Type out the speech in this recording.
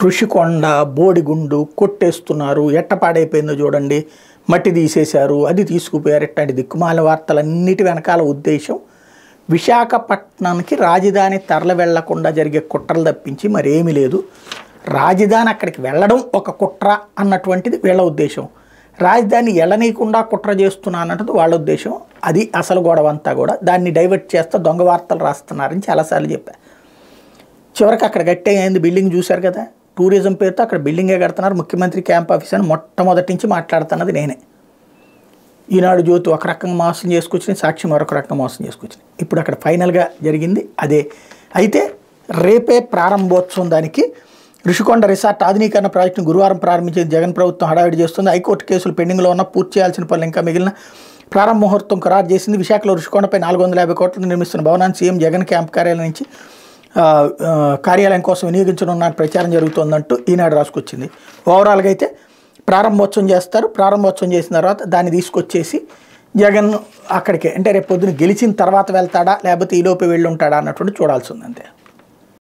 ఋషికొండ బోడిగుండు కొట్టేస్తున్నారు, ఎట్టపాడైపోయిందో చూడండి, మట్టి తీసేశారు, అది తీసుకుపోయారు, ఇట్లాంటి దిక్కుమాల వార్తలన్నిటి వెనకాల ఉద్దేశం విశాఖపట్నానికి రాజధాని తరల వెళ్లకుండా జరిగే కుట్రలు తప్పించి మరేమీ లేదు. రాజధాని అక్కడికి వెళ్ళడం ఒక కుట్ర అన్నటువంటిది వీళ్ళ ఉద్దేశం. రాజధాని ఎళ్ళనీయకుండా కుట్ర చేస్తున్నా అన్నది వాళ్ళ ఉద్దేశం. అది అసలు గొడవ అంతా కూడా. దాన్ని డైవర్ట్ చేస్తూ దొంగ వార్తలు రాస్తున్నారని చాలాసార్లు చెప్పా. చివరికి అక్కడ గట్టయింది బిల్డింగ్ చూశారు కదా, టూరిజం పేరుతో అక్కడ బిల్డింగే కడుతున్నారు. ముఖ్యమంత్రి క్యాంప్ ఆఫీస్ అని మొట్టమొదటి నుంచి మాట్లాడుతున్నది నేనే. ఈనాడు జ్యోతి ఒక రకంగా మోసం చేసుకొచ్చింది, సాక్షి మరొక రకంగా మోసం చేసుకొచ్చింది. ఇప్పుడు అక్కడ ఫైనల్గా జరిగింది అదే. అయితే రేపే ప్రారంభోత్సవం. దానికి ఋషికొండ రిసార్ట్ ఆధునీకరణ ప్రాజెక్టును గురువారం ప్రారంభించేది జగన్ ప్రభుత్వం హడావిడి చేస్తుంది. హైకోర్టు కేసులు పెండింగ్లో ఉన్న పూర్తి చేయాల్సిన పనులు ఇంకా మిగిలిన ప్రారంభ ముహూర్తం ఖరారు చేసింది. విశాఖలో ఋషికొండపై 450 కోట్లతో నిర్మిస్తున్న భవనాన్ని సీఎం జగన్ క్యాంప్ కార్యాలయం నుంచి కార్యాలయం కోసం వినియోగించనున్న ప్రచారం జరుగుతోందంటూ ఈనాడు రాసుకొచ్చింది. ఓవరాల్గా అయితే ప్రారంభోత్సవం చేస్తారు. ప్రారంభోత్సవం చేసిన తర్వాత దాన్ని తీసుకొచ్చేసి జగన్ అక్కడికే, అంటే రేపు పొద్దున గెలిచిన తర్వాత వెళ్తాడా లేకపోతే ఈలోపే వెళ్ళి ఉంటాడా అన్నటువంటి చూడాల్సి ఉంది అంతే.